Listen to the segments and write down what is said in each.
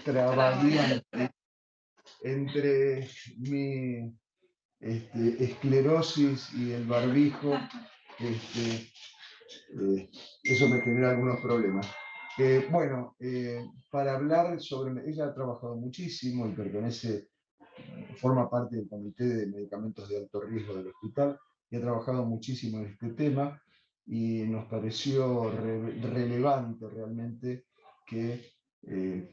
trabadiente entre mi esclerosis y el barbijo. Eso me genera algunos problemas. Bueno, para hablar sobre... Ella ha trabajado muchísimo y forma parte del Comité de Medicamentos de Alto Riesgo del hospital y ha trabajado muchísimo en este tema y nos pareció relevante realmente que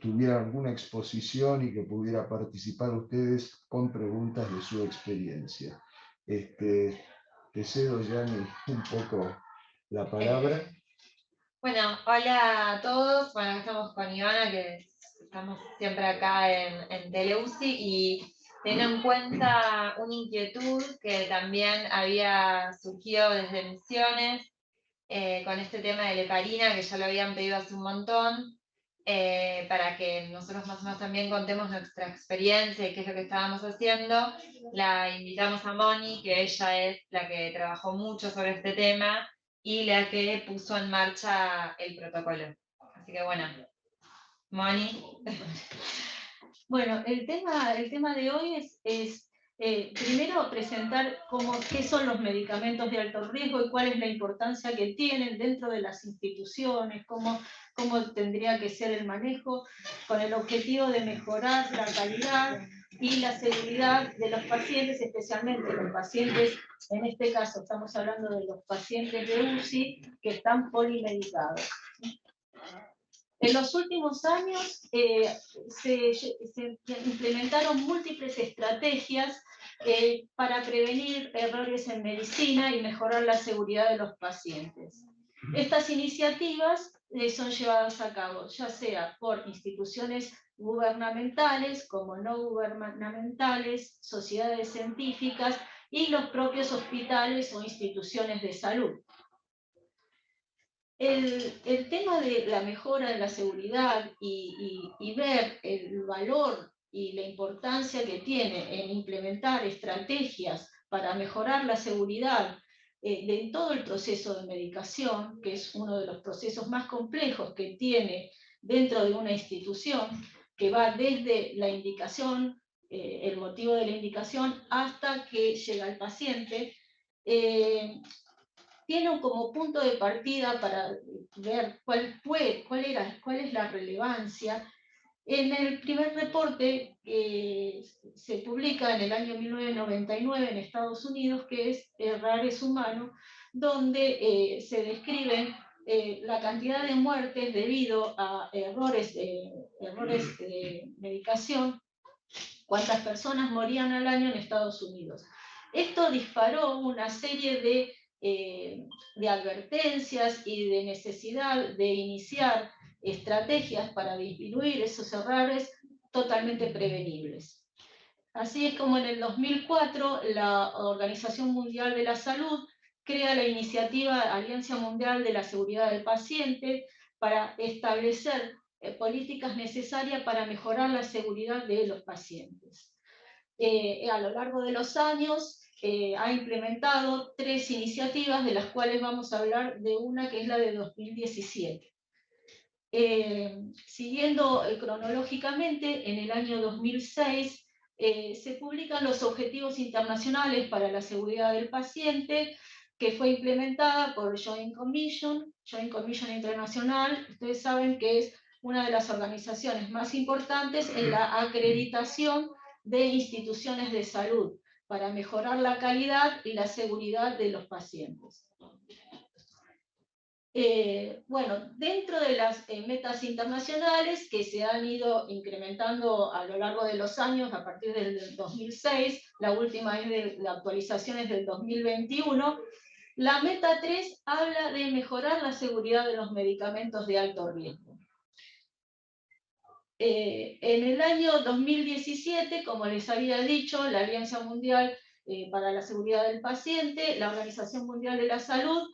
tuviera alguna exposición y que pudiera participar ustedes con preguntas de su experiencia. Te cedo, Yanni, un poco la palabra. Bueno, hola a todos. Bueno, estamos con Ivana, que estamos siempre acá en Teleuci, y teniendo en cuenta una inquietud que también había surgido desde Misiones, con este tema de la heparina, que ya lo habían pedido hace un montón, para que nosotros más o menos también contemos nuestra experiencia y qué es lo que estábamos haciendo. La invitamos a Moni, que ella es la que trabajó mucho sobre este tema y la que puso en marcha el protocolo. Así que bueno, Moni. Bueno, el tema de hoy es primero presentar qué son los medicamentos de alto riesgo y cuál es la importancia que tienen dentro de las instituciones, cómo tendría que ser el manejo, con el objetivo de mejorar la calidad y la seguridad de los pacientes, especialmente los pacientes, en este caso estamos hablando de los pacientes de UCI que están polimedicados. En los últimos años se implementaron múltiples estrategias para prevenir errores en medicina y mejorar la seguridad de los pacientes. Estas iniciativas son llevadas a cabo ya sea por instituciones gubernamentales, como no gubernamentales, sociedades científicas y los propios hospitales o instituciones de salud. El tema de la mejora de la seguridad y ver el valor y la importancia que tiene en implementar estrategias para mejorar la seguridad de todo el proceso de medicación, que es uno de los procesos más complejos que tiene dentro de una institución, que va desde la indicación, el motivo de la indicación, hasta que llega al paciente, tiene como punto de partida para ver cuál es la relevancia. En el primer reporte que se publica en el año 1999 en Estados Unidos, que es Errores Humanos, donde se describen la cantidad de muertes debido a errores de medicación, cuántas personas morían al año en Estados Unidos. Esto disparó una serie de advertencias y de necesidad de iniciar estrategias para disminuir esos errores totalmente prevenibles. Así es como en el 2004 la Organización Mundial de la Salud crea la iniciativa Alianza Mundial de la Seguridad del Paciente para establecer políticas necesarias para mejorar la seguridad de los pacientes. A lo largo de los años ha implementado 3 iniciativas, de las cuales vamos a hablar de una que es la de 2017. Siguiendo cronológicamente, en el año 2006 se publican los Objetivos Internacionales para la Seguridad del Paciente, que fue implementada por Joint Commission Internacional. Ustedes saben que es una de las organizaciones más importantes en la acreditación de instituciones de salud para mejorar la calidad y la seguridad de los pacientes. Bueno, dentro de las metas internacionales que se han ido incrementando a lo largo de los años, a partir del 2006, la última es de actualizaciones del 2021, la meta 3 habla de mejorar la seguridad de los medicamentos de alto riesgo. En el año 2017, como les había dicho, la Alianza Mundial para la Seguridad del Paciente, la Organización Mundial de la Salud,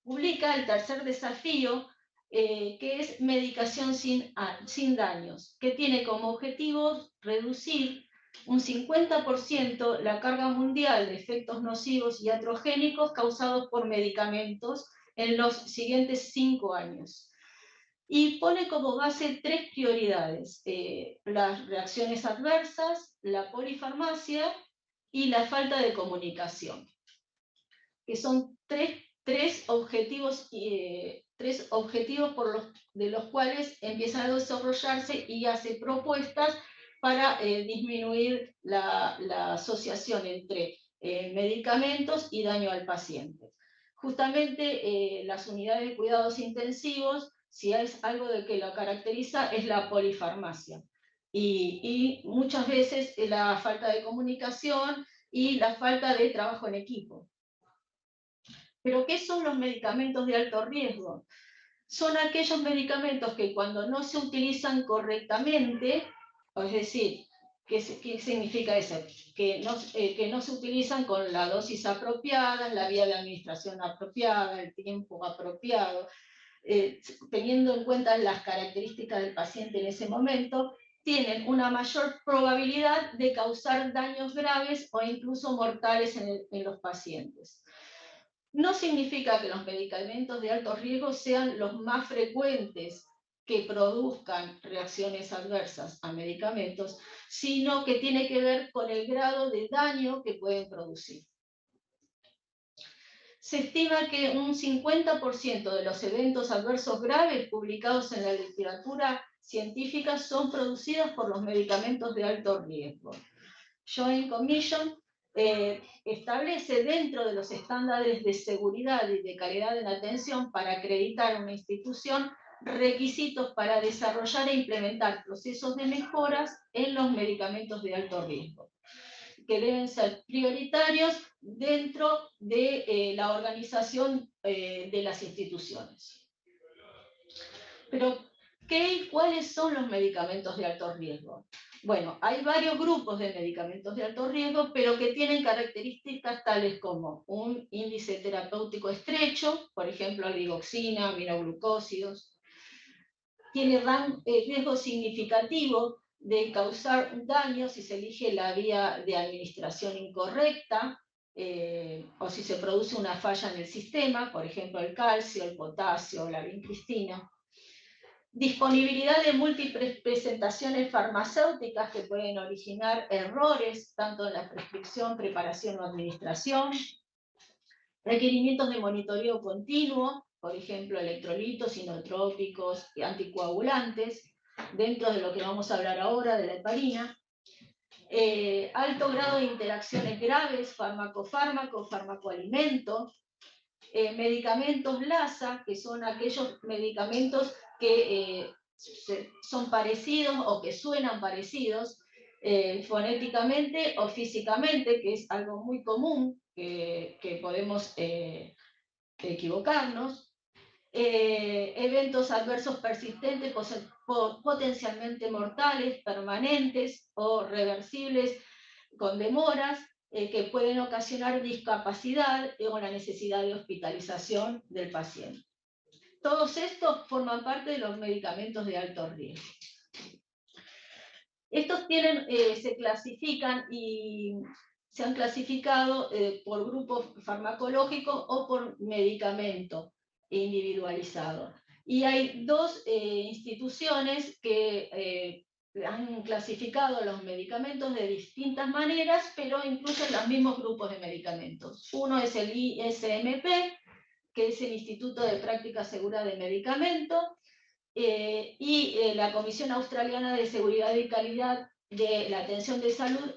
publica el tercer desafío, que es medicación sin daños, que tiene como objetivo reducir un 50% la carga mundial de efectos nocivos y iatrogénicos causados por medicamentos en los siguientes 5 años. y pone como base 3 prioridades: las reacciones adversas, la polifarmacia y la falta de comunicación, que son tres objetivos, de los cuales empiezan a desarrollarse y hace propuestas para disminuir la asociación entre medicamentos y daño al paciente. Justamente las unidades de cuidados intensivos, si es algo de que lo caracteriza, es la polifarmacia. Y muchas veces la falta de comunicación y la falta de trabajo en equipo. ¿Pero qué son los medicamentos de alto riesgo? Son aquellos medicamentos que cuando no se utilizan correctamente, es decir, ¿qué significa eso? Que no se utilizan con la dosis apropiada, la vía de administración apropiada, el tiempo apropiado, teniendo en cuenta las características del paciente en ese momento, tienen una mayor probabilidad de causar daños graves o incluso mortales en los pacientes. No significa que los medicamentos de alto riesgo sean los más frecuentes que produzcan reacciones adversas a medicamentos, sino que tiene que ver con el grado de daño que pueden producir. Se estima que un 50% de los eventos adversos graves publicados en la literatura científica son producidos por los medicamentos de alto riesgo. Joint Commission establece dentro de los estándares de seguridad y de calidad en atención para acreditar una institución requisitos para desarrollar e implementar procesos de mejoras en los medicamentos de alto riesgo, que deben ser prioritarios dentro de la organización de las instituciones. Pero, ¿cuáles son los medicamentos de alto riesgo? Bueno, hay varios grupos de medicamentos de alto riesgo, pero que tienen características tales como un índice terapéutico estrecho, por ejemplo, digoxina, aminoglucósidos. Tiene riesgo significativo de causar daño si se elige la vía de administración incorrecta, o si se produce una falla en el sistema, por ejemplo, el calcio, el potasio, la vincristina. Disponibilidad de múltiples presentaciones farmacéuticas que pueden originar errores, tanto en la prescripción, preparación o administración. Requerimientos de monitoreo continuo, por ejemplo, electrolitos, inotrópicos y anticoagulantes, dentro de lo que vamos a hablar ahora, de la heparina. Alto grado de interacciones graves, fármaco-fármaco, fármaco-alimento. Medicamentos LASA, que son aquellos medicamentos que son parecidos o que suenan parecidos fonéticamente o físicamente, que es algo muy común, que podemos equivocarnos. Eventos adversos persistentes, potencialmente mortales, permanentes o reversibles con demoras, que pueden ocasionar discapacidad o la necesidad de hospitalización del paciente. Todos estos forman parte de los medicamentos de alto riesgo. Estos se clasifican y se han clasificado por grupo farmacológico o por medicamento individualizado. Y hay dos instituciones que han clasificado los medicamentos de distintas maneras, pero incluyen los mismos grupos de medicamentos. Uno es el ISMP, que es el Instituto de Práctica Segura de Medicamento, y la Comisión Australiana de Seguridad y Calidad de la Atención de Salud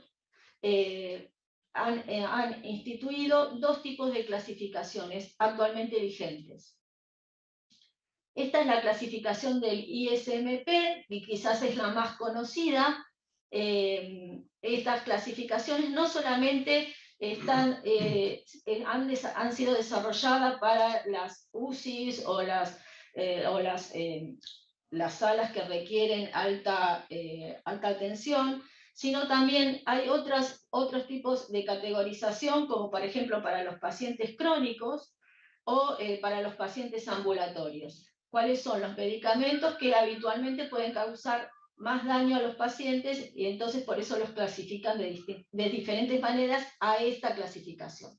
han instituido dos tipos de clasificaciones actualmente vigentes. Esta es la clasificación del ISMP, y quizás es la más conocida. Estas clasificaciones no solamente han sido desarrolladas para las UCIs o las salas que requieren alta atención, sino también hay otros tipos de categorización, como por ejemplo para los pacientes crónicos o para los pacientes ambulatorios. ¿Cuáles son los medicamentos que habitualmente pueden causar más daño a los pacientes? Y entonces por eso los clasifican de diferentes maneras a esta clasificación.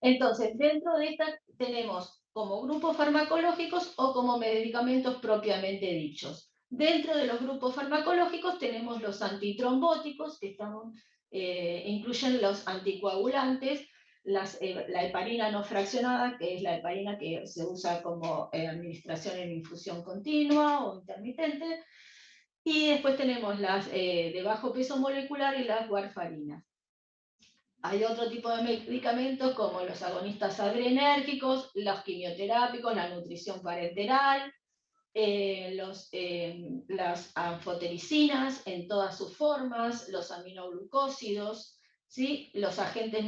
Entonces, dentro de esta tenemos como grupos farmacológicos o como medicamentos propiamente dichos. Dentro de los grupos farmacológicos tenemos los antitrombóticos, que incluyen los anticoagulantes, la heparina no fraccionada, que es la heparina que se usa como administración en infusión continua o intermitente, y después tenemos las de bajo peso molecular y las warfarinas. Hay otro tipo de medicamentos como los agonistas adrenérgicos, los quimioterápicos, la nutrición parenteral, las anfotericinas en todas sus formas, los aminoglucósidos, ¿sí? Los agentes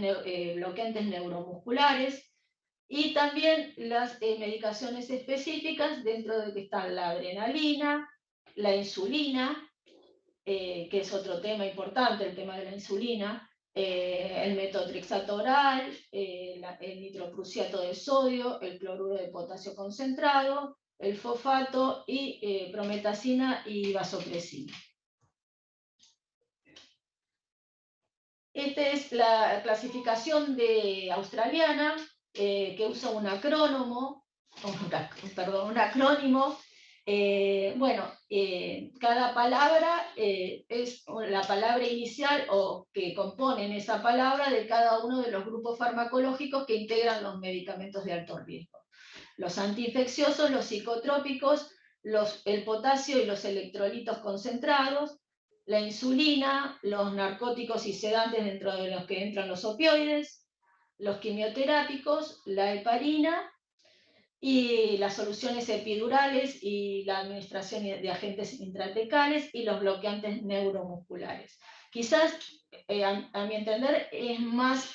bloqueantes neuromusculares y también las medicaciones específicas, dentro de que están la adrenalina, la insulina, que es otro tema importante, el tema de la insulina, el metotrexato oral, el nitroprusiato de sodio, el cloruro de potasio concentrado, el fosfato y prometacina y vasopresina. Esta es la clasificación australiana, que usa un acrónimo. Cada palabra es la palabra inicial o que componen esa palabra de cada uno de los grupos farmacológicos que integran los medicamentos de alto riesgo. Los antiinfecciosos, los psicotrópicos, el potasio y los electrolitos concentrados, la insulina, los narcóticos y sedantes dentro de los que entran los opioides, los quimioterápicos, la heparina y las soluciones epidurales y la administración de agentes intratecales y los bloqueantes neuromusculares. Quizás, a mi entender, es más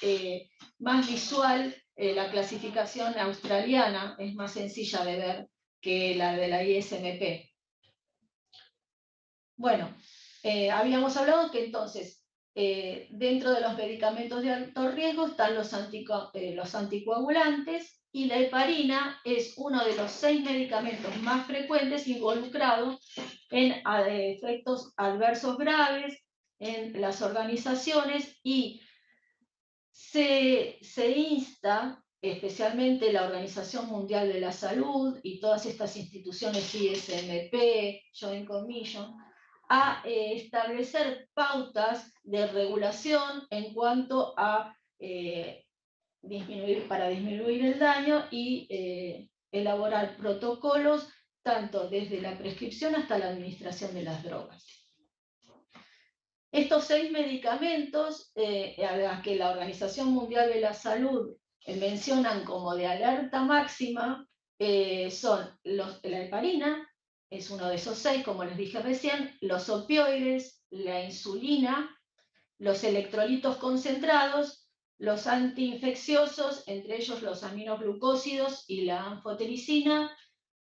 visual la clasificación australiana, es más sencilla de ver que la de la ISMP. Bueno, habíamos hablado que entonces, dentro de los medicamentos de alto riesgo están los anticoagulantes, y la heparina es uno de los 6 medicamentos más frecuentes involucrados en efectos adversos graves en las organizaciones, y se insta, especialmente la Organización Mundial de la Salud y todas estas instituciones ISMP, Joint Commission, a establecer pautas de regulación en cuanto a para disminuir el daño y elaborar protocolos tanto desde la prescripción hasta la administración de las drogas. Estos 6 medicamentos a los que la Organización Mundial de la Salud mencionan como de alerta máxima son la heparina, es uno de esos 6, como les dije recién, los opioides, la insulina, los electrolitos concentrados, los antiinfecciosos, entre ellos los aminoglucósidos y la anfotericina,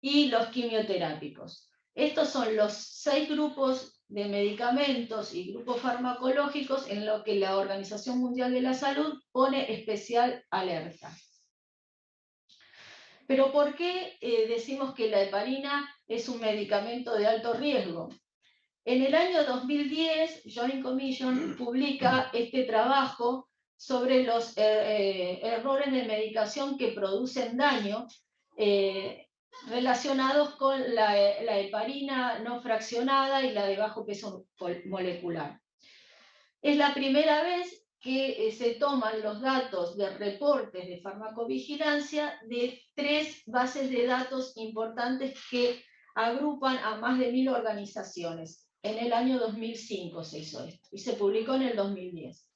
y los quimioterápicos. Estos son los 6 grupos de medicamentos y grupos farmacológicos en los que la Organización Mundial de la Salud pone especial alerta. Pero ¿por qué decimos que la heparina es un medicamento de alto riesgo? En el año 2010, Joint Commission publica este trabajo sobre los errores de medicación que producen daño relacionados con la heparina no fraccionada y la de bajo peso molecular. Es la primera vez que se toman los datos de reportes de farmacovigilancia de 3 bases de datos importantes que agrupan a más de 1000 organizaciones. En el año 2005 se hizo esto y se publicó en el 2010.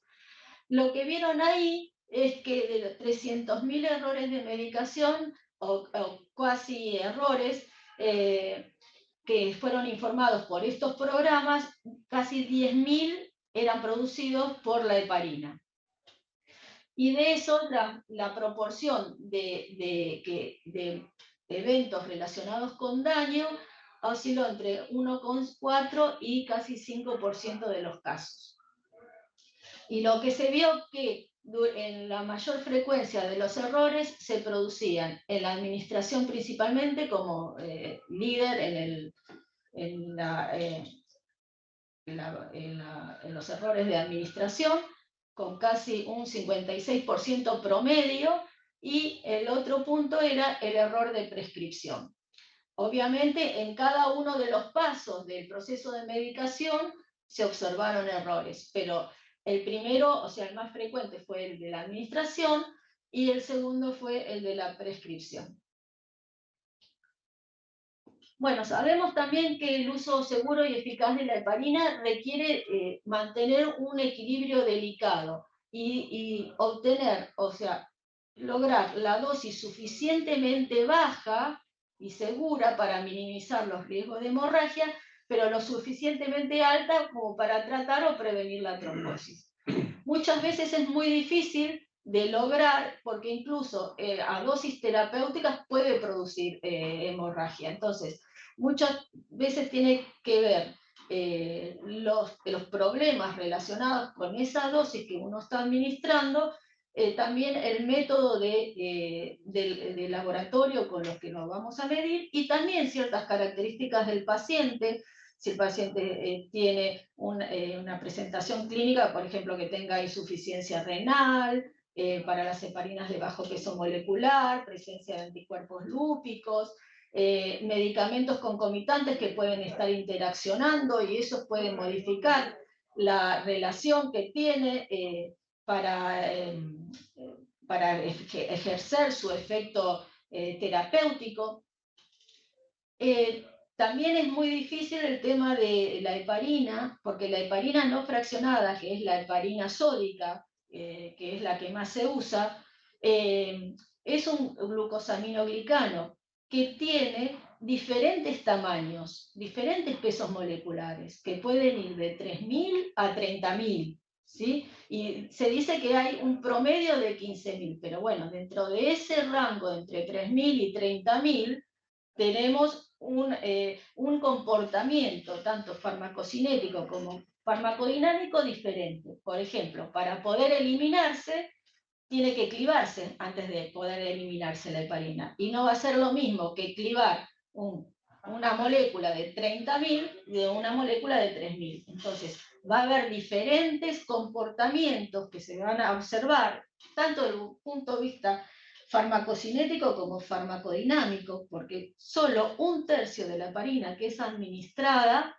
Lo que vieron ahí es que de los 300.000 errores de medicación o cuasi errores que fueron informados por estos programas, casi 10.000 eran producidos por la heparina. Y de eso la proporción de eventos relacionados con daño osciló entre 1,4 y casi 5% de los casos. Y lo que se vio que en la mayor frecuencia de los errores se producían en la administración principalmente como líder en los errores de administración, con casi un 56% promedio, y el otro punto era el error de prescripción. Obviamente, en cada uno de los pasos del proceso de medicación se observaron errores, pero el primero, o sea, el más frecuente fue el de la administración y el segundo fue el de la prescripción. Bueno, sabemos también que el uso seguro y eficaz de la heparina requiere mantener un equilibrio delicado y obtener, o sea, lograr la dosis suficientemente baja y segura para minimizar los riesgos de hemorragia, pero lo suficientemente alta como para tratar o prevenir la trombosis. Muchas veces es muy difícil de lograr porque incluso a dosis terapéuticas puede producir hemorragia. Entonces, muchas veces tiene que ver los problemas relacionados con esa dosis que uno está administrando, también el método de laboratorio con los que nos vamos a medir y también ciertas características del paciente. Si el paciente tiene una presentación clínica, por ejemplo, que tenga insuficiencia renal, para las heparinas de bajo peso molecular, presencia de anticuerpos lúpicos, medicamentos concomitantes que pueden estar interaccionando y esos pueden modificar la relación que tiene para ejercer su efecto terapéutico. También es muy difícil el tema de la heparina, porque la heparina no fraccionada, que es la heparina sódica, que es la que más se usa, es un glucosaminoglicano que tiene diferentes tamaños, diferentes pesos moleculares, que pueden ir de 3.000 a 30.000, ¿sí? Y se dice que hay un promedio de 15.000, pero bueno, dentro de ese rango entre 3.000 y 30.000, tenemos un comportamiento tanto farmacocinético como farmacodinámico diferente. Por ejemplo, para poder eliminarse, tiene que clivarse antes de poder eliminarse la heparina. Y no va a ser lo mismo que clivar una molécula de 30.000 de una molécula de 3.000. Entonces, va a haber diferentes comportamientos que se van a observar, tanto desde un punto de vista farmacocinético como farmacodinámico, porque solo 1/3 de la heparina que es administrada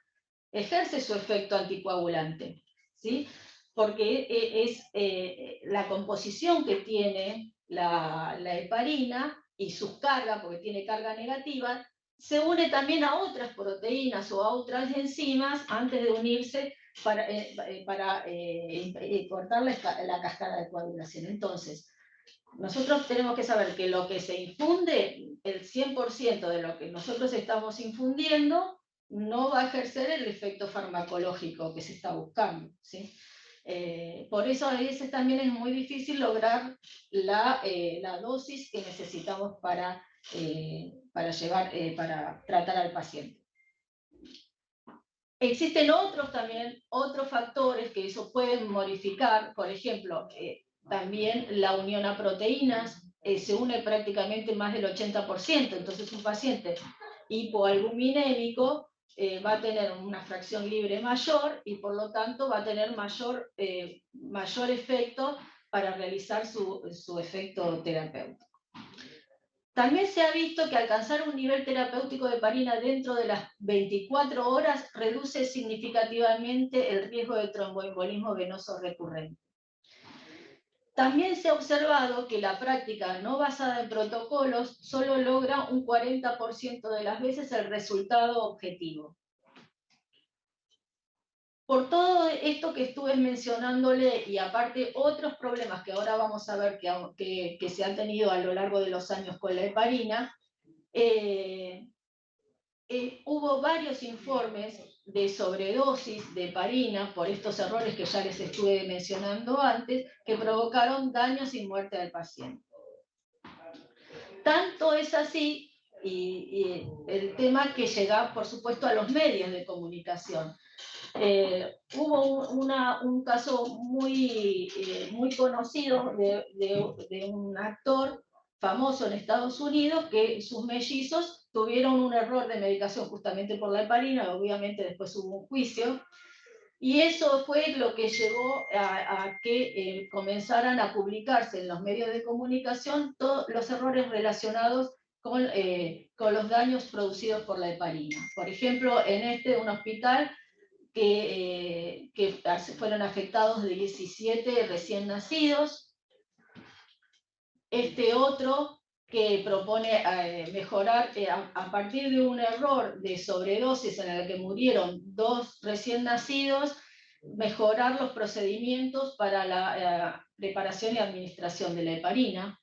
ejerce su efecto anticoagulante, ¿sí? Porque es la composición que tiene la heparina y sus cargas, porque tiene carga negativa, se une también a otras proteínas o a otras enzimas antes de unirse para cortar la cascada de coagulación. Entonces, nosotros tenemos que saber que lo que se infunde, el 100% de lo que nosotros estamos infundiendo, no va a ejercer el efecto farmacológico que se está buscando, ¿sí? Por eso a veces también es muy difícil lograr la dosis que necesitamos para tratar al paciente. Existen otros factores que eso pueden modificar, por ejemplo, también la unión a proteínas se une prácticamente más del 80%, entonces un paciente hipoalbuminémico va a tener una fracción libre mayor y por lo tanto va a tener mayor efecto para realizar su efecto terapéutico. También se ha visto que alcanzar un nivel terapéutico de heparina dentro de las 24 horas reduce significativamente el riesgo de tromboembolismo venoso recurrente. También se ha observado que la práctica no basada en protocolos solo logra un 40% de las veces el resultado objetivo. Por todo esto que estuve mencionándole y aparte otros problemas que ahora vamos a ver que se han tenido a lo largo de los años con la heparina, hubo varios informes de sobredosis de heparina por estos errores que ya les estuve mencionando antes, que provocaron daños y muerte al paciente. Tanto es así, y el tema que llega, por supuesto, a los medios de comunicación. Hubo un caso muy conocido de un actor famoso en Estados Unidos que sus mellizos tuvieron un error de medicación justamente por la heparina, obviamente después hubo un juicio, Y eso fue lo que llevó a que comenzaran a publicarse en los medios de comunicación todos los errores relacionados con los daños producidos por la heparina. Por ejemplo, en un hospital que fueron afectados de 17 recién nacidos. Otro que propone mejorar a partir de un error de sobredosis en el que murieron 2 recién nacidos, mejorar los procedimientos para la preparación y administración de la heparina.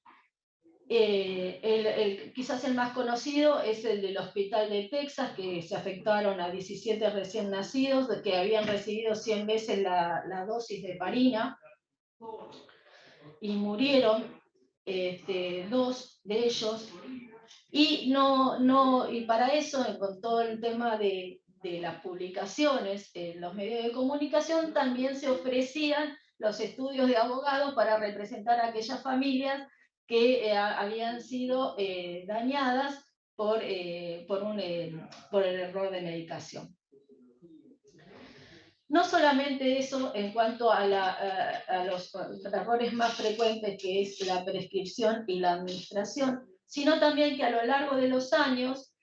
Quizás el más conocido es el del hospital de Texas, que se afectaron a 17 recién nacidos que habían recibido 100 veces la dosis de heparina y murieron 2 de ellos. Y para eso, con todo el tema de las publicaciones en los medios de comunicación, también se ofrecían los estudios de abogados para representar a aquellas familias que habían sido dañadas por el error de medicación. No solamente eso en cuanto a los errores más frecuentes, que es la prescripción y la administración, sino también que a lo largo de los años,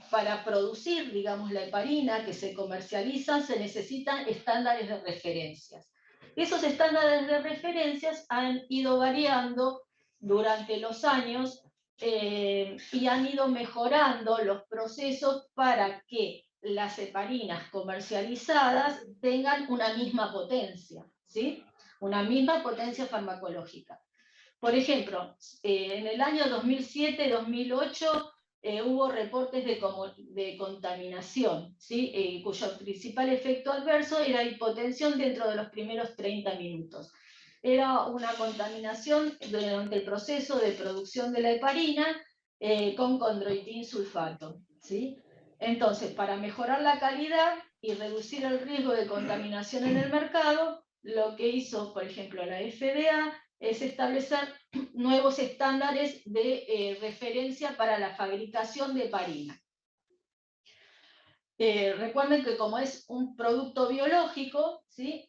para producir, digamos, la heparina que se comercializan, se necesitan estándares de referencias. Esos estándares de referencias han ido variando durante los años y han ido mejorando los procesos para que las heparinas comercializadas tengan una misma potencia, ¿sí? Una misma potencia farmacológica. Por ejemplo, en el año 2007-2008 hubo reportes de contaminación, ¿sí? Cuyo principal efecto adverso era hipotensión dentro de los primeros 30 minutos. Era una contaminación durante el proceso de producción de la heparina con condroitin sulfato, ¿sí? Entonces, para mejorar la calidad y reducir el riesgo de contaminación en el mercado, lo que hizo, por ejemplo, la FDA es establecer nuevos estándares de referencia para la fabricación de heparina. Recuerden que como es un producto biológico, ¿sí?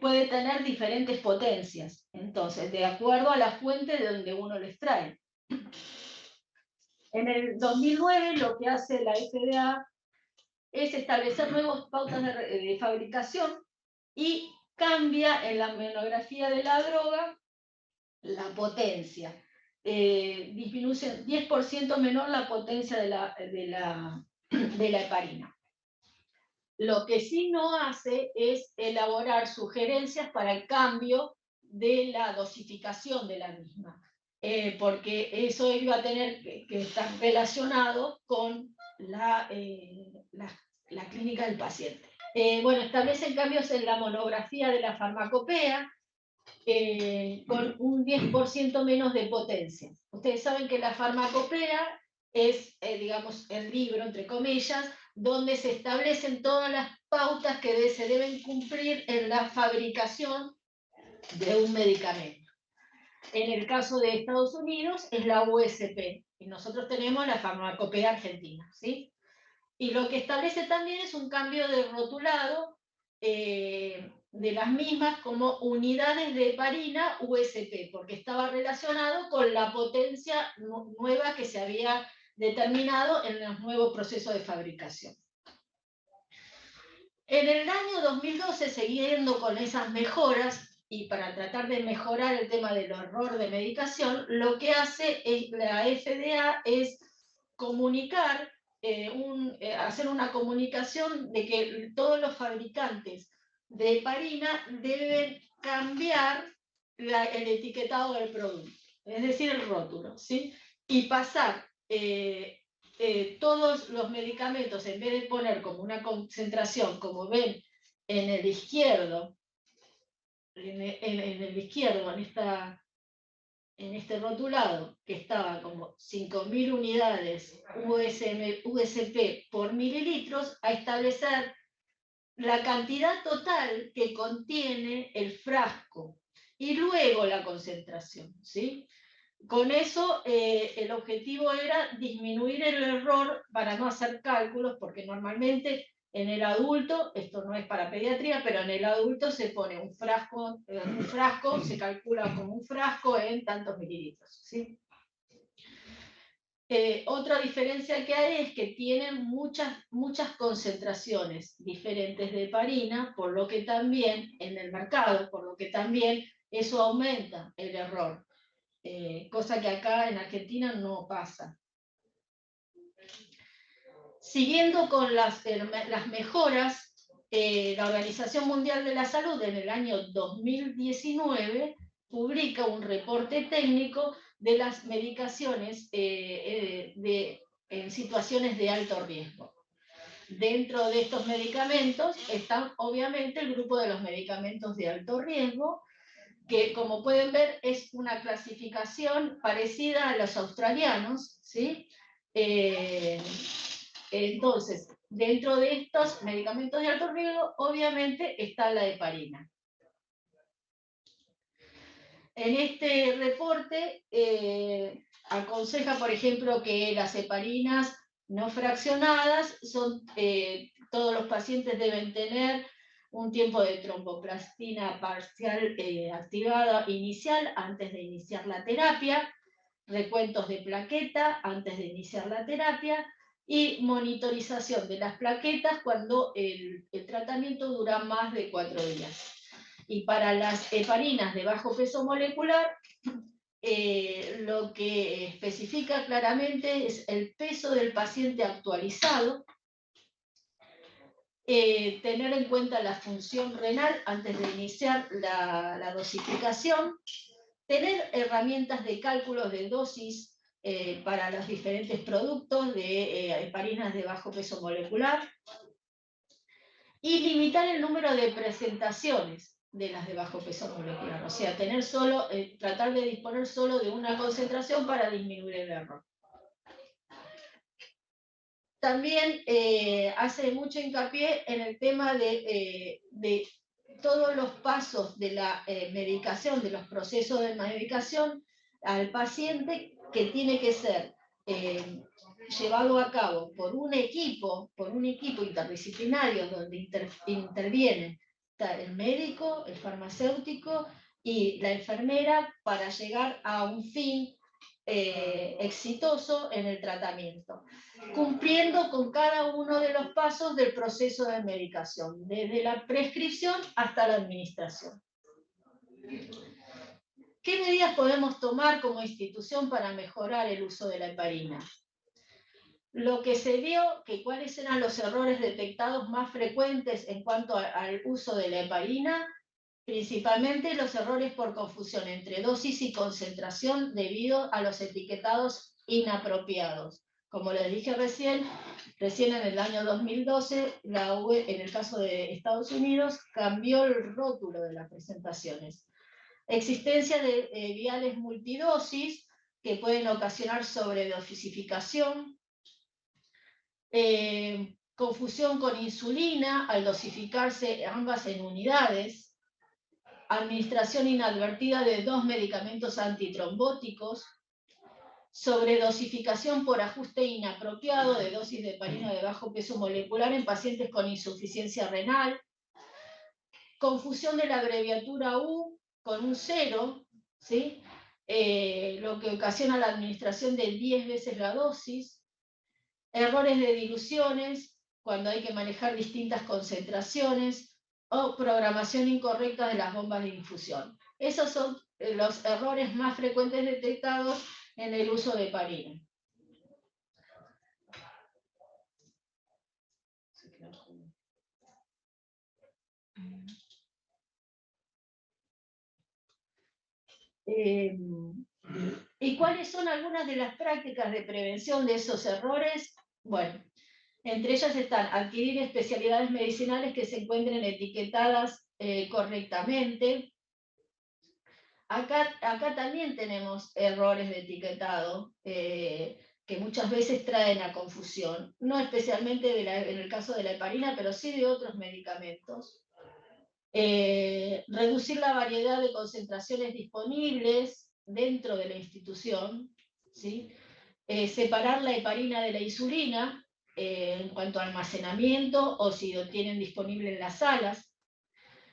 Puede tener diferentes potencias, entonces, de acuerdo a la fuente de donde uno lo extrae. En el 2009 lo que hace la FDA es establecer nuevas pautas de fabricación y cambia en la monografía de la droga la potencia. Disminuye 10% menor la potencia de la heparina. Lo que sí no hace es elaborar sugerencias para el cambio de la dosificación de la misma, porque eso iba a tener que estar relacionado con la clínica del paciente. Bueno, establecen cambios en la monografía de la farmacopea, con un 10% menos de potencia. Ustedes saben que la farmacopea es, digamos, el libro, entre comillas, donde se establecen todas las pautas que se deben cumplir en la fabricación de un medicamento. En el caso de Estados Unidos es la USP, y nosotros tenemos la farmacopea argentina, ¿sí? Y lo que establece también es un cambio de rotulado de las mismas como unidades de heparina USP, porque estaba relacionado con la potencia nueva que se había determinado en los nuevos procesos de fabricación. En el año 2012, siguiendo con esas mejoras, y para tratar de mejorar el tema del error de medicación, lo que hace la FDA es comunicar, hacer una comunicación de que todos los fabricantes de heparina deben cambiar el etiquetado del producto, es decir, el rótulo, ¿sí? Y pasar todos los medicamentos, en vez de poner como una concentración, como ven en el izquierdo, en este rotulado, que estaba como 5.000 unidades USP por mililitros, a establecer la cantidad total que contiene el frasco y luego la concentración, ¿sí? Con eso el objetivo era disminuir el error para no hacer cálculos, porque normalmente En el adulto, esto no es para pediatría, pero en el adulto se pone un frasco, se calcula como un frasco en tantos mililitros, ¿sí? Otra diferencia que hay es que tienen muchas concentraciones diferentes de heparina, por lo que también en el mercado, por lo que también eso aumenta el error, cosa que acá en Argentina no pasa. Siguiendo con las mejoras, la Organización Mundial de la Salud en el año 2019 publica un reporte técnico de las medicaciones en situaciones de alto riesgo. Dentro de estos medicamentos están obviamente el grupo de los medicamentos de alto riesgo, que como pueden ver es una clasificación parecida a los australianos, ¿sí? Entonces, dentro de estos medicamentos de alto riesgo, obviamente está la heparina. En este reporte aconseja, por ejemplo, que las heparinas no fraccionadas todos los pacientes deben tener un tiempo de tromboplastina parcial activada inicial antes de iniciar la terapia, recuentos de plaqueta antes de iniciar la terapia y monitorización de las plaquetas cuando el tratamiento dura más de 4 días. Y para las heparinas de bajo peso molecular, lo que especifica claramente es el peso del paciente actualizado, tener en cuenta la función renal antes de iniciar la dosificación, tener herramientas de cálculo de dosis para los diferentes productos de heparinas de bajo peso molecular y limitar el número de presentaciones de las de bajo peso molecular, o sea, tratar de disponer solo de una concentración para disminuir el error. También hace mucho hincapié en el tema de todos los pasos de la medicación, de los procesos de medicación al paciente, que tiene que ser llevado a cabo por un equipo interdisciplinario donde intervienen el médico, el farmacéutico y la enfermera para llegar a un fin exitoso en el tratamiento, cumpliendo con cada uno de los pasos del proceso de medicación, desde la prescripción hasta la administración. ¿Qué medidas podemos tomar como institución para mejorar el uso de la heparina? Lo que se vio, que cuáles eran los errores detectados más frecuentes en cuanto al uso de la heparina, principalmente los errores por confusión entre dosis y concentración debido a los etiquetados inapropiados. Como les dije recién en el año 2012, la UE, en el caso de Estados Unidos, cambió el rótulo de las presentaciones. Existencia de viales multidosis que pueden ocasionar sobredosificación, confusión con insulina al dosificarse ambas en unidades, administración inadvertida de 2 medicamentos antitrombóticos, sobredosificación por ajuste inapropiado de dosis de heparina de bajo peso molecular en pacientes con insuficiencia renal, confusión de la abreviatura U con un 0, ¿sí? Lo que ocasiona la administración de 10 veces la dosis, errores de diluciones cuando hay que manejar distintas concentraciones o programación incorrecta de las bombas de infusión. Esos son los errores más frecuentes detectados en el uso de heparina. ¿Y cuáles son algunas de las prácticas de prevención de esos errores? Bueno, entre ellas están adquirir especialidades medicinales que se encuentren etiquetadas correctamente. Acá también tenemos errores de etiquetado que muchas veces traen a confusión, no especialmente en el caso de la heparina, pero sí de otros medicamentos. Reducir la variedad de concentraciones disponibles dentro de la institución, ¿sí? Separar la heparina de la insulina, en cuanto a almacenamiento o si lo tienen disponible en las salas.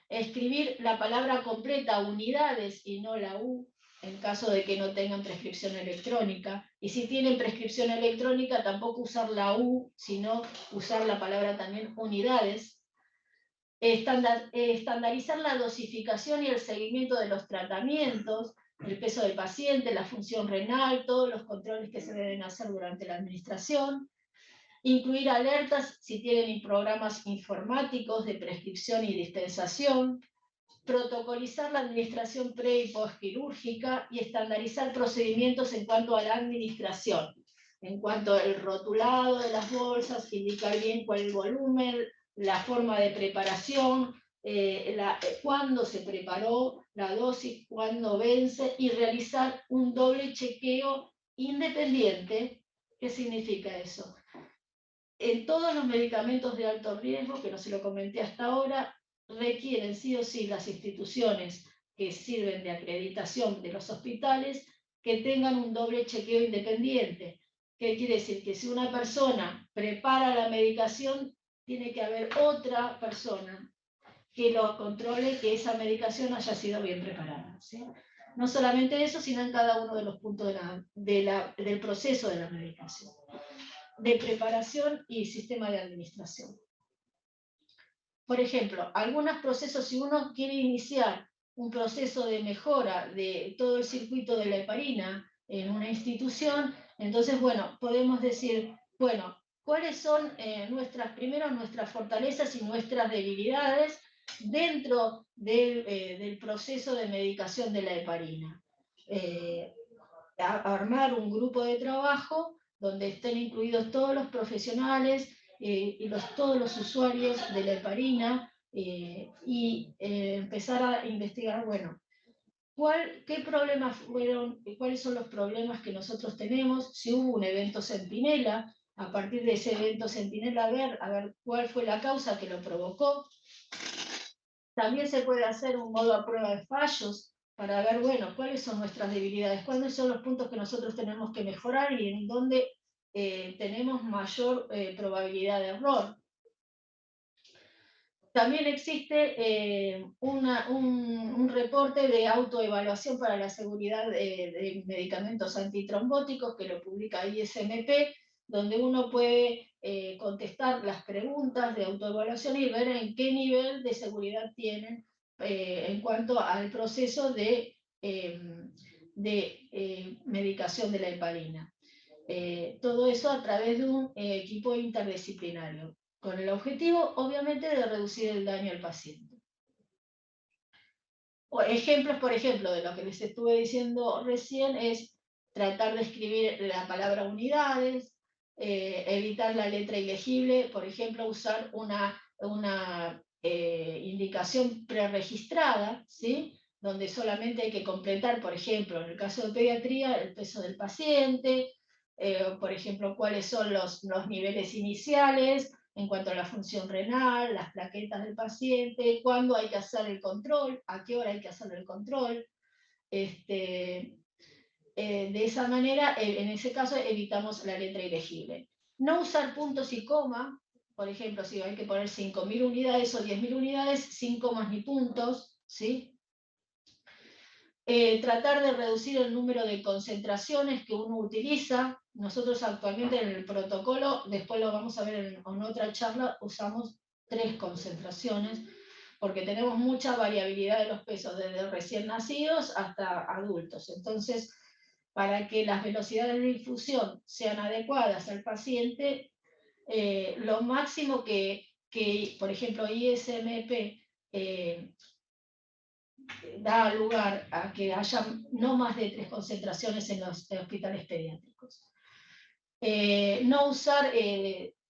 Escribir la palabra completa, unidades, y no la U, en caso de que no tengan prescripción electrónica. Y si tienen prescripción electrónica, tampoco usar la U, sino usar la palabra también unidades. Estandarizar la dosificación y el seguimiento de los tratamientos, el peso del paciente, la función renal, todos los controles que se deben hacer durante la administración. Incluir alertas si tienen programas informáticos de prescripción y dispensación. Protocolizar la administración pre- y postquirúrgica y estandarizar procedimientos en cuanto a la administración, en cuanto al rotulado de las bolsas, indicar bien cuál es el volumen, la forma de preparación, cuándo se preparó, la dosis, cuándo vence, y realizar un doble chequeo independiente. ¿Qué significa eso? En todos los medicamentos de alto riesgo, que no se lo comenté hasta ahora, requieren sí o sí las instituciones que sirven de acreditación de los hospitales que tengan un doble chequeo independiente. ¿Qué quiere decir? Que si una persona prepara la medicación, tiene que haber otra persona que lo controle, que esa medicación haya sido bien preparada, ¿sí? No solamente eso, sino en cada uno de los puntos del proceso de la medicación, de preparación y sistema de administración. Por ejemplo, algunos procesos, si uno quiere iniciar un proceso de mejora de todo el circuito de la heparina en una institución, entonces, bueno, podemos decir, bueno, ¿cuáles son primero nuestras fortalezas y nuestras debilidades dentro del proceso de medicación de la heparina? Armar un grupo de trabajo donde estén incluidos todos los profesionales y todos los usuarios de la heparina y empezar a investigar, bueno, ¿qué problemas fueron, cuáles son los problemas que nosotros tenemos? Si hubo un evento centinela, a partir de ese evento centinela, a ver cuál fue la causa que lo provocó. También se puede hacer un modo a prueba de fallos para ver, bueno, cuáles son nuestras debilidades, cuáles son los puntos que nosotros tenemos que mejorar y en dónde tenemos mayor probabilidad de error. También existe un reporte de autoevaluación para la seguridad de medicamentos antitrombóticos que lo publica ISMP, donde uno puede contestar las preguntas de autoevaluación y ver en qué nivel de seguridad tienen en cuanto al proceso de medicación de la heparina. Todo eso a través de un equipo interdisciplinario, con el objetivo, obviamente, de reducir el daño al paciente. Ejemplos, por ejemplo, de lo que les estuve diciendo recién, es tratar de escribir la palabra unidades, evitar la letra ilegible, por ejemplo, usar una indicación preregistrada, ¿sí? Donde solamente hay que completar, por ejemplo, en el caso de pediatría, el peso del paciente, por ejemplo, cuáles son los niveles iniciales en cuanto a la función renal, las plaquetas del paciente, cuándo hay que hacer el control, a qué hora hay que hacer el control. De esa manera, en ese caso, evitamos la letra ilegible. No usar puntos y coma, por ejemplo, si hay que poner 5.000 unidades o 10.000 unidades, sin comas ni puntos, ¿sí? Tratar de reducir el número de concentraciones que uno utiliza. Nosotros actualmente en el protocolo, después lo vamos a ver en otra charla, usamos 3 concentraciones, porque tenemos mucha variabilidad de los pesos, desde recién nacidos hasta adultos. Entonces, para que las velocidades de difusión sean adecuadas al paciente, lo máximo que por ejemplo, ISMP da lugar a que haya no más de 3 concentraciones en los hospitales pediátricos. No usar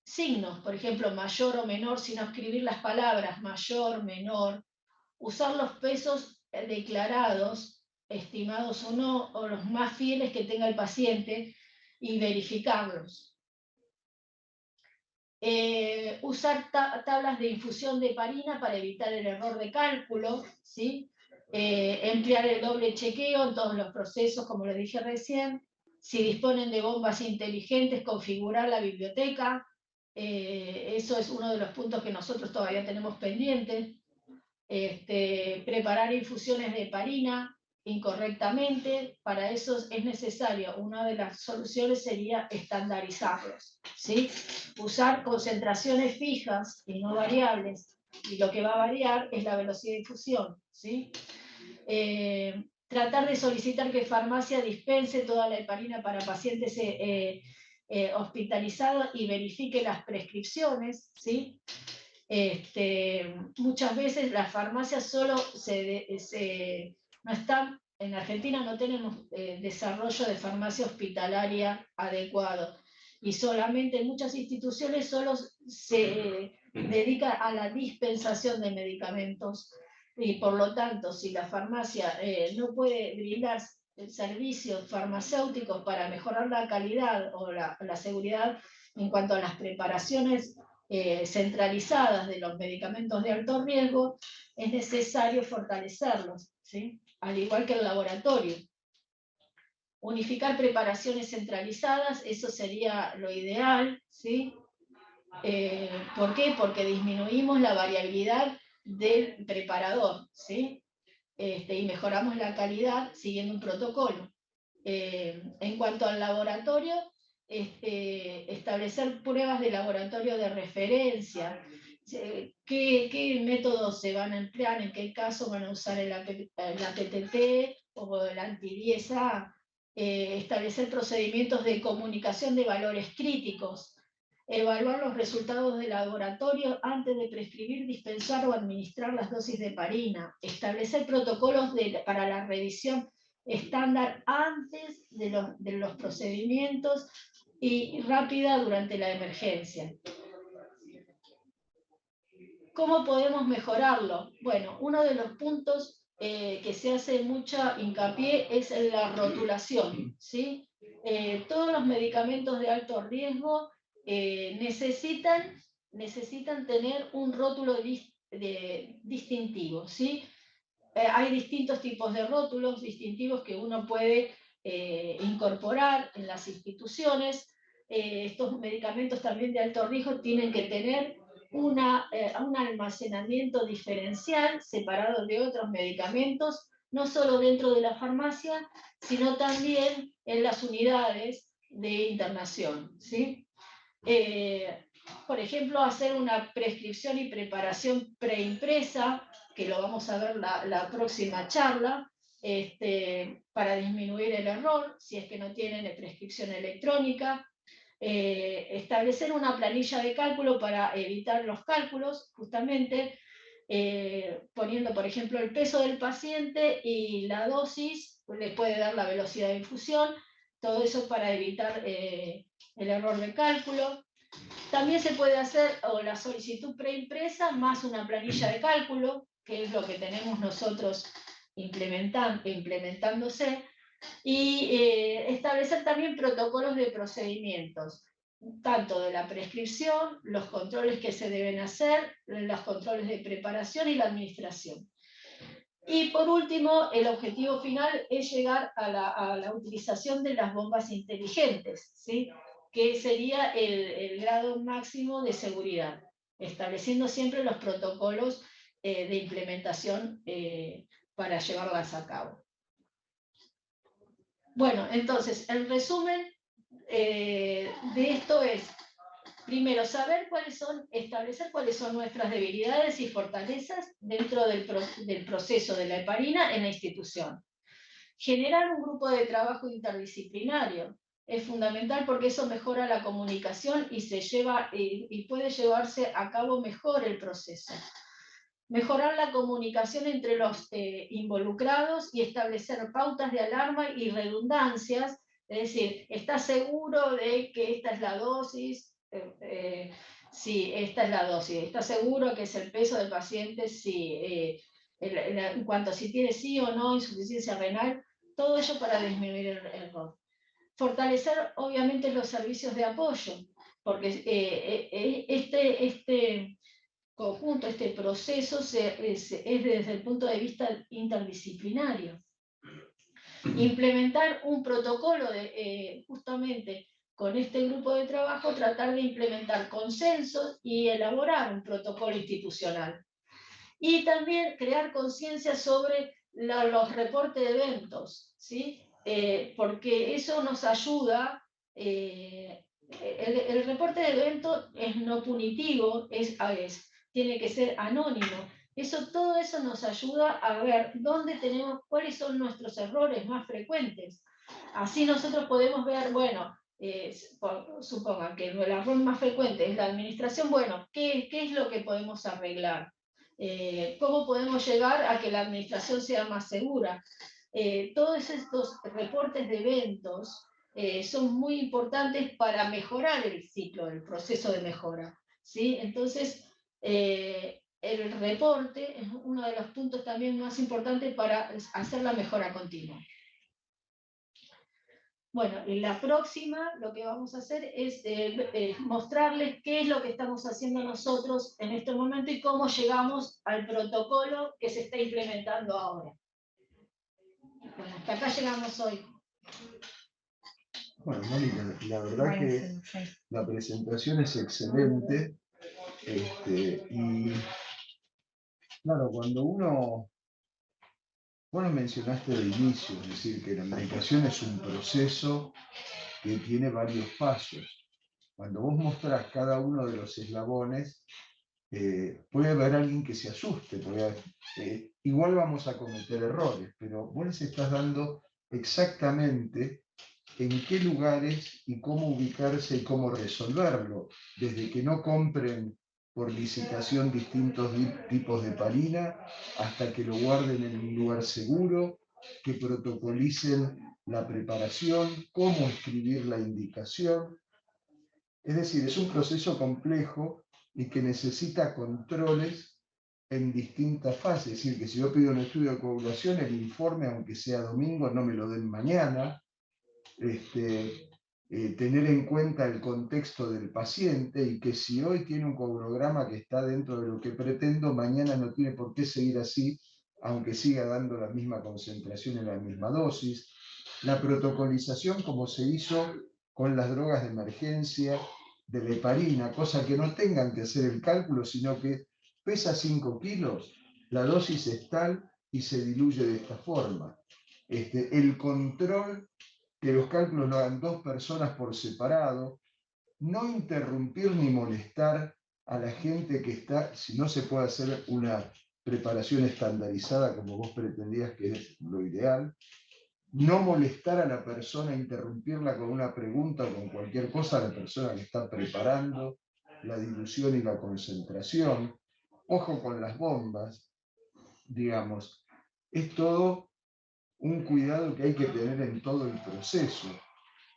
signos, por ejemplo, mayor o menor, sino escribir las palabras mayor, menor. Usar los pesos declarados, estimados o no, o los más fieles que tenga el paciente y verificarlos. Usar tablas de infusión de heparina para evitar el error de cálculo, ¿sí? Emplear el doble chequeo en todos los procesos, como lo dije recién. Si disponen de bombas inteligentes, configurar la biblioteca Eso es uno de los puntos que nosotros todavía tenemos pendiente. Preparar infusiones de heparina incorrectamente, para eso es necesario, una de las soluciones sería estandarizarlos, ¿sí? Usar concentraciones fijas y no variables, y lo que va a variar es la velocidad de infusión, ¿sí? Tratar de solicitar que farmacia dispense toda la heparina para pacientes hospitalizados y verifique las prescripciones, ¿sí? Muchas veces las farmacias solo no están, en Argentina no tenemos desarrollo de farmacia hospitalaria adecuado, y solamente en muchas instituciones solo se dedica a la dispensación de medicamentos, y por lo tanto, si la farmacia no puede brindar servicios farmacéuticos para mejorar la calidad o la seguridad en cuanto a las preparaciones centralizadas de los medicamentos de alto riesgo, es necesario fortalecerlos, ¿sí? Al igual que el laboratorio. Unificar preparaciones centralizadas, eso sería lo ideal, ¿sí? ¿Por qué? Porque disminuimos la variabilidad del preparador, ¿sí? Y mejoramos la calidad siguiendo un protocolo. En cuanto al laboratorio, establecer pruebas de laboratorio de referencia, qué métodos se van a emplear, en qué caso van a usar el APTT o el anti-10A, establecer procedimientos de comunicación de valores críticos, evaluar los resultados del laboratorio antes de prescribir, dispensar o administrar las dosis de heparina, establecer protocolos para la revisión estándar antes de los procedimientos y rápida durante la emergencia. ¿Cómo podemos mejorarlo? Bueno, uno de los puntos que se hace mucha hincapié es en la rotulación, ¿sí? Todos los medicamentos de alto riesgo necesitan tener un rótulo distintivo, ¿sí? Hay distintos tipos de rótulos distintivos que uno puede incorporar en las instituciones. Estos medicamentos también de alto riesgo tienen que tener un almacenamiento diferencial separado de otros medicamentos, no solo dentro de la farmacia, sino también en las unidades de internación, ¿sí? Por ejemplo, hacer una prescripción y preparación preimpresa, que lo vamos a ver la próxima charla, para disminuir el error, si es que no tienen prescripción electrónica. Establecer una planilla de cálculo para evitar los cálculos, justamente poniendo, por ejemplo, el peso del paciente y la dosis, le puede dar la velocidad de infusión, todo eso para evitar el error de cálculo. También se puede hacer la solicitud preimpresa más una planilla de cálculo, que es lo que tenemos nosotros implementándose, y establecer también protocolos de procedimientos, tanto de la prescripción, los controles que se deben hacer, los controles de preparación y la administración. Y por último, el objetivo final es llegar a la utilización de las bombas inteligentes, ¿sí? Que sería el grado máximo de seguridad, estableciendo siempre los protocolos de implementación para llevarlas a cabo. Bueno, entonces, el resumen de esto es, primero, establecer cuáles son nuestras debilidades y fortalezas dentro del proceso de la heparina en la institución. Generar un grupo de trabajo interdisciplinario es fundamental porque eso mejora la comunicación y puede llevarse a cabo mejor el proceso. Mejorar la comunicación entre los involucrados y establecer pautas de alarma y redundancias, es decir, ¿estás seguro de que esta es la dosis? Sí, esta es la dosis. ¿Estás seguro que es el peso del paciente? Sí. En cuanto a si tiene sí o no insuficiencia renal, todo ello para disminuir el error. Fortalecer, obviamente, los servicios de apoyo, porque este conjunto, este proceso es desde el punto de vista interdisciplinario. Implementar un protocolo justamente con este grupo de trabajo, tratar de implementar consensos y elaborar un protocolo institucional. Y también crear conciencia sobre los reportes de eventos, ¿sí? Porque eso nos ayuda. El reporte de eventos es no punitivo, tiene que ser anónimo. Todo eso nos ayuda a ver cuáles son nuestros errores más frecuentes. Así nosotros podemos ver, bueno, supongan que el error más frecuente es la administración, bueno, ¿qué es lo que podemos arreglar? ¿Cómo podemos llegar a que la administración sea más segura? Todos estos reportes de eventos son muy importantes para mejorar el ciclo, el proceso de mejora, ¿sí? Entonces, el reporte es uno de los puntos también más importantes para hacer la mejora continua. Bueno, en la próxima lo que vamos a hacer es mostrarles qué es lo que estamos haciendo nosotros en este momento y cómo llegamos al protocolo que se está implementando ahora. Bueno, hasta acá llegamos hoy. Bueno, Mónica, la verdad que la presentación es excelente. Y claro, cuando vos lo mencionaste de inicio, es decir, que la medicación es un proceso que tiene varios pasos. Cuando vos mostrás cada uno de los eslabones, puede haber alguien que se asuste, igual vamos a cometer errores, pero vos les estás dando exactamente en qué lugares y cómo ubicarse y cómo resolverlo, desde que no compren por licitación distintos tipos de parina, hasta que lo guarden en un lugar seguro, que protocolicen la preparación, cómo escribir la indicación. Es decir, es un proceso complejo y que necesita controles en distintas fases. Es decir, que si yo pido un estudio de coagulación, el informe, aunque sea domingo, no me lo den mañana. Tener en cuenta el contexto del paciente y que si hoy tiene un coagulograma que está dentro de lo que pretendo, mañana no tiene por qué seguir así, aunque siga dando la misma concentración en la misma dosis. La protocolización como se hizo con las drogas de emergencia, de la heparina, cosa que no tengan que hacer el cálculo, sino que pesa 5 kilos, la dosis es tal y se diluye de esta forma. El control, que los cálculos lo hagan 2 personas por separado, no interrumpir ni molestar a la gente que está, si no se puede hacer una preparación estandarizada como vos pretendías, que es lo ideal, no molestar a la persona, interrumpirla con una pregunta o con cualquier cosa a la persona que está preparando, la dilución y la concentración, ojo con las bombas, digamos, es todo un cuidado que hay que tener en todo el proceso.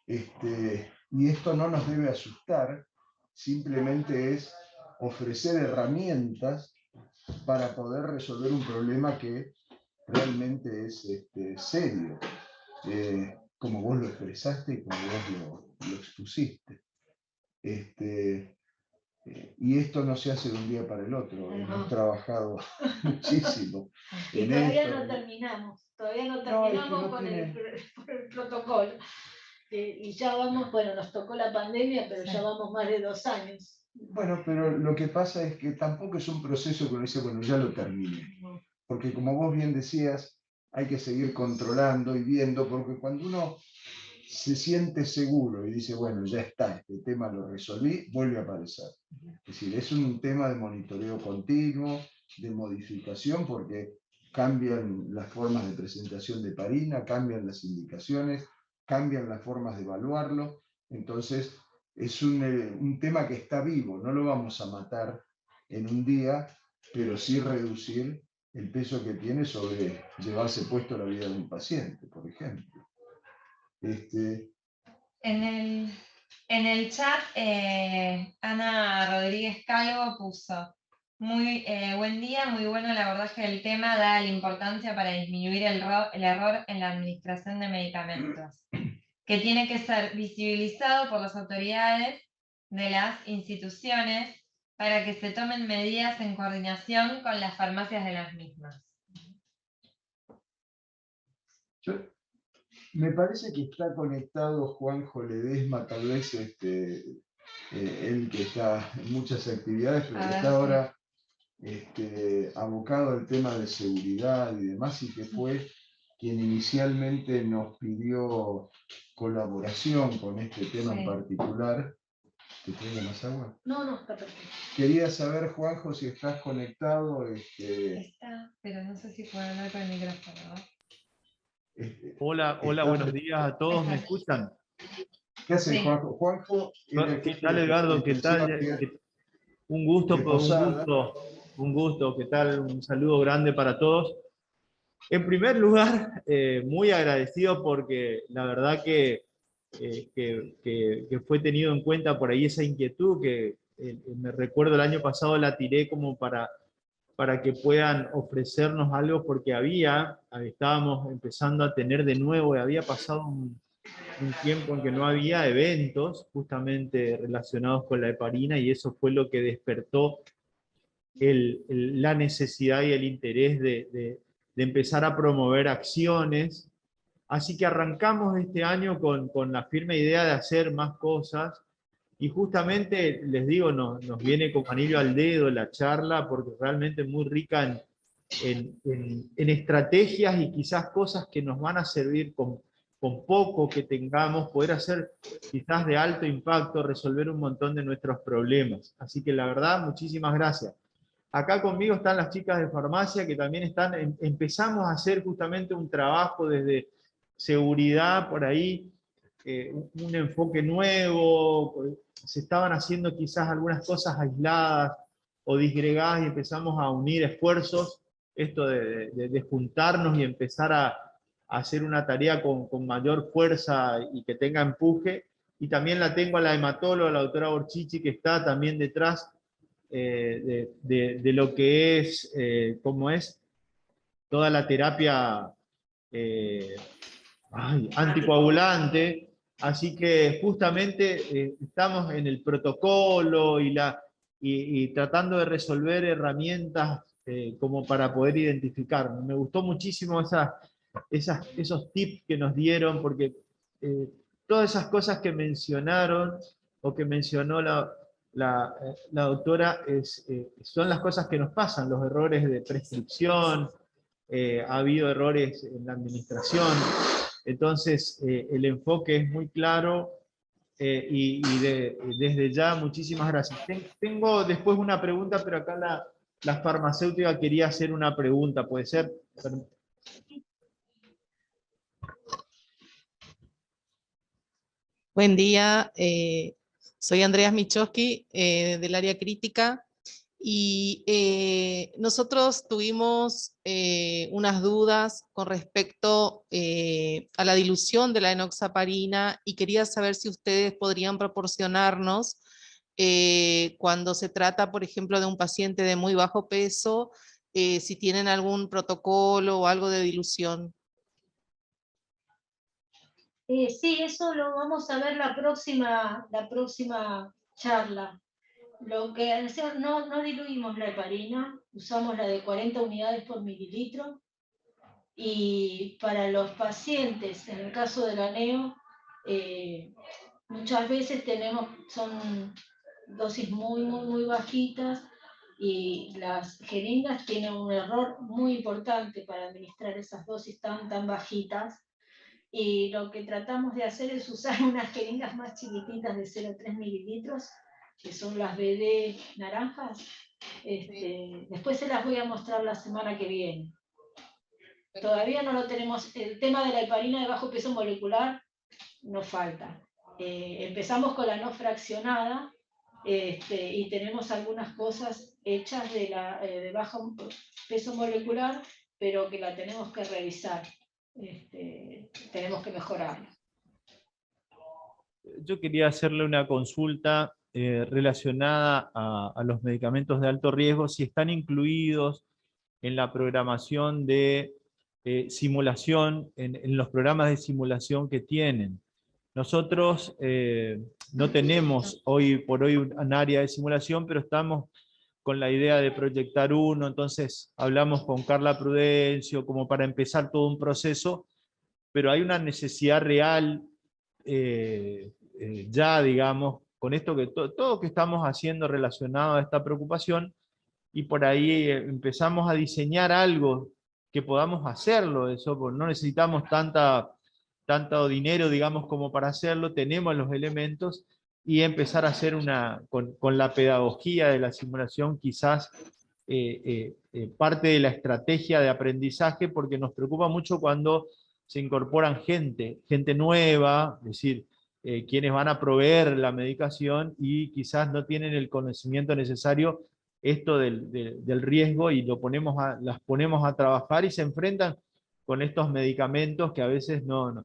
Y esto no nos debe asustar, simplemente es ofrecer herramientas para poder resolver un problema que realmente es serio, como vos lo expresaste y como vos lo expusiste. Y esto no se hace de un día para el otro, hemos trabajado muchísimo. Y todavía no terminamos, por el protocolo. Y ya vamos, bueno, nos tocó la pandemia, pero ya vamos más de 2 años. Bueno, pero lo que pasa es que tampoco es un proceso que uno dice, bueno, ya lo terminé. Porque como vos bien decías, hay que seguir controlando y viendo, porque cuando uno se siente seguro y dice, bueno, ya está, este tema lo resolví, vuelve a aparecer. Es decir, es un tema de monitoreo continuo, de modificación, porque cambian las formas de presentación de parina, cambian las indicaciones, cambian las formas de evaluarlo. Entonces, es un tema que está vivo, no lo vamos a matar en un día, pero sí reducir el peso que tiene sobre llevarse puesto la vida de un paciente, por ejemplo. En el chat, Ana Rodríguez Calvo puso: muy buen día, muy bueno el abordaje del tema, dada la importancia para disminuir el error en la administración de medicamentos, que tiene que ser visibilizado por las autoridades de las instituciones para que se tomen medidas en coordinación con las farmacias de las mismas. Me parece que está conectado Juanjo Ledesma, tal vez él que está en muchas actividades, pero que está ahora abocado al tema de seguridad y demás, y que fue quien inicialmente nos pidió colaboración con este tema en particular. ¿Te traigo más agua? No, no, está perfecto. Quería saber, Juanjo, si estás conectado. Está, pero no sé si puedo hablar con el micrófono, ¿no? Hola, buenos días a todos, ¿me escuchan? ¿Qué haces, Sí. Juanjo? Juanjo, ¿Qué tal, Edgardo? ¿Qué tal? Un gusto, ¿qué tal? Un saludo grande para todos. En primer lugar, muy agradecido porque la verdad que fue tenido en cuenta por ahí esa inquietud que me recuerdo el año pasado la tiré como para que puedan ofrecernos algo porque estábamos empezando a tener de nuevo, había pasado un tiempo en que no había eventos justamente relacionados con la heparina y eso fue lo que despertó la necesidad y el interés de empezar a promover acciones. Así que arrancamos este año con la firme idea de hacer más cosas y justamente, les digo, nos viene como anillo al dedo la charla porque realmente es muy rica en estrategias y quizás cosas que nos van a servir con poco que tengamos, poder hacer quizás de alto impacto, resolver un montón de nuestros problemas. Así que la verdad, muchísimas gracias. Acá conmigo están las chicas de farmacia que también empezamos a hacer justamente un trabajo desde seguridad por ahí, un enfoque nuevo, se estaban haciendo quizás algunas cosas aisladas o disgregadas y empezamos a unir esfuerzos, esto de juntarnos y empezar a hacer una tarea con mayor fuerza y que tenga empuje. Y también la tengo a la hematóloga, la doctora Borchichi, que está también detrás de lo que es, cómo es, toda la terapia anticoagulante. Así que justamente estamos en el protocolo y tratando de resolver herramientas como para poder identificar. Me gustó muchísimo esos tips que nos dieron, porque todas esas cosas que mencionaron o que mencionó la doctora son las cosas que nos pasan, los errores de prescripción, ha habido errores en la administración, entonces el enfoque es muy claro desde ya muchísimas gracias. Tengo después una pregunta, pero acá la farmacéutica quería hacer una pregunta, ¿puede ser? Buen día, soy Andreas Michowski del área crítica y nosotros tuvimos unas dudas con respecto a la dilución de la enoxaparina y quería saber si ustedes podrían proporcionarnos cuando se trata, por ejemplo, de un paciente de muy bajo peso, si tienen algún protocolo o algo de dilución. Sí, eso lo vamos a ver la próxima charla. Lo que no diluimos la heparina, usamos la de 40 unidades por mililitro. Y para los pacientes, en el caso del aneo, muchas veces son dosis muy bajitas y las jeringas tienen un error muy importante para administrar esas dosis tan bajitas. Y lo que tratamos de hacer es usar unas jeringas más chiquititas de 0,3 mililitros, que son las BD naranjas. Después se las voy a mostrar la semana que viene. Todavía no lo tenemos. El tema de la heparina de bajo peso molecular nos falta. Empezamos con la no fraccionada y tenemos algunas cosas hechas de bajo peso molecular, pero que la tenemos que revisar. Tenemos que mejorarla. Yo quería hacerle una consulta relacionada a los medicamentos de alto riesgo, si están incluidos en la programación de simulación, en los programas de simulación que tienen. Nosotros no tenemos hoy por hoy un área de simulación, pero estamos con la idea de proyectar uno, entonces hablamos con Carla Prudencio como para empezar todo un proceso pero hay una necesidad real ya, digamos, con esto que todo que estamos haciendo relacionado a esta preocupación, y por ahí empezamos a diseñar algo que podamos hacerlo, eso, porque no necesitamos tanto dinero, digamos, como para hacerlo, tenemos los elementos, y empezar a hacer con la pedagogía de la simulación, quizás parte de la estrategia de aprendizaje, porque nos preocupa mucho cuando se incorporan gente nueva, es decir, quienes van a proveer la medicación y quizás no tienen el conocimiento necesario esto del riesgo, y las ponemos a trabajar y se enfrentan con estos medicamentos que a veces no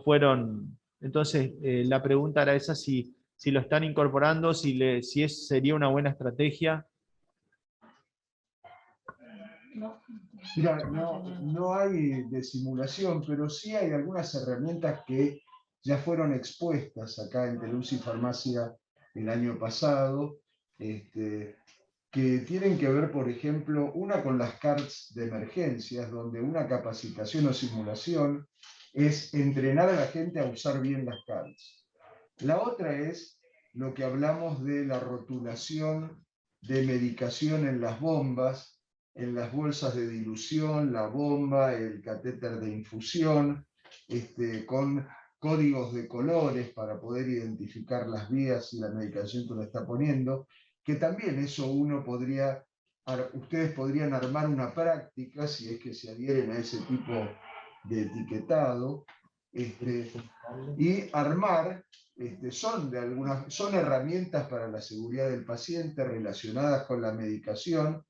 fueron. Entonces, la pregunta era esa, si lo están incorporando, sería una buena estrategia. Mira, no hay de simulación, pero sí hay algunas herramientas que ya fueron expuestas acá en Teleuci Farmacia el año pasado, que tienen que ver, por ejemplo, una con las CARTs de emergencias, donde una capacitación o simulación es entrenar a la gente a usar bien las CARTs. La otra es lo que hablamos de la rotulación de medicación en las bombas, en las bolsas de dilución, la bomba, el catéter de infusión, con códigos de colores para poder identificar las vías y la medicación que uno está poniendo, que también eso ustedes podrían armar una práctica si es que se adhieren a ese tipo de etiquetado, y armar, son herramientas para la seguridad del paciente relacionadas con la medicación,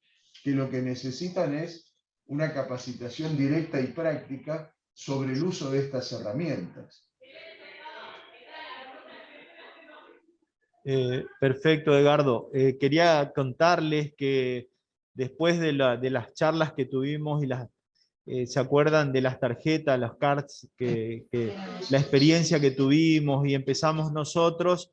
que lo que necesitan es una capacitación directa y práctica sobre el uso de estas herramientas. Perfecto, Edgardo. Quería contarles que después de las charlas que tuvimos y ¿se acuerdan de las tarjetas, las cards, la experiencia que tuvimos y empezamos nosotros?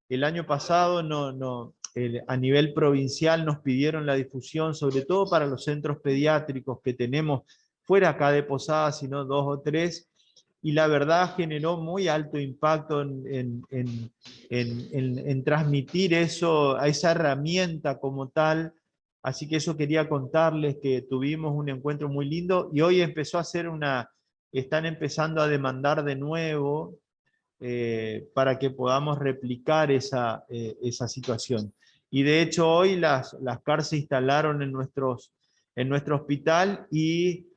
El año pasado a nivel provincial nos pidieron la difusión, sobre todo para los centros pediátricos que tenemos fuera acá de Posadas, sino 2 o 3, y la verdad generó muy alto impacto en transmitir eso, a esa herramienta como tal. Así que eso quería contarles, que tuvimos un encuentro muy lindo, y hoy están empezando a demandar de nuevo para que podamos replicar esa situación. Y de hecho hoy las CAR se instalaron en nuestro hospital, y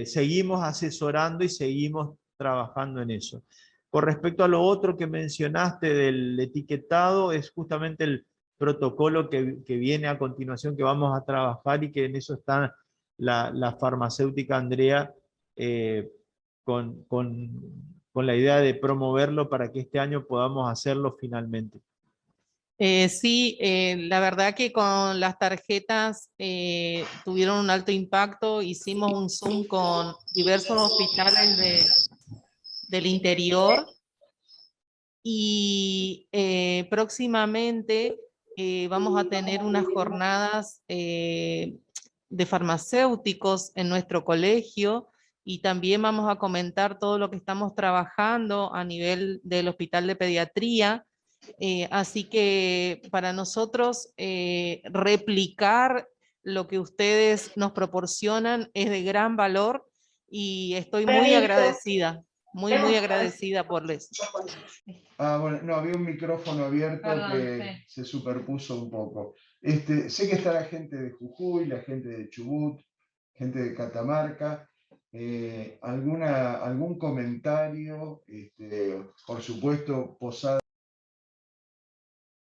seguimos asesorando y seguimos trabajando en eso. Con respecto a lo otro que mencionaste del etiquetado, es justamente el protocolo que viene a continuación, que vamos a trabajar, y que en eso está la farmacéutica Andrea, con la idea de promoverlo para que este año podamos hacerlo finalmente. Sí, la verdad que con las tarjetas tuvieron un alto impacto. Hicimos un Zoom con diversos hospitales del interior, y próximamente vamos a tener unas jornadas de farmacéuticos en nuestro colegio, y también vamos a comentar todo lo que estamos trabajando a nivel del Hospital de Pediatría. Así que para nosotros replicar lo que ustedes nos proporcionan es de gran valor, y estoy muy agradecida, muy agradecida por eso. Bueno, no, había un micrófono abierto. Perdón, que sí. se superpuso un poco. Sé que está la gente de Jujuy, la gente de Chubut, gente de Catamarca. ¿Algún comentario? Por supuesto, Posadas.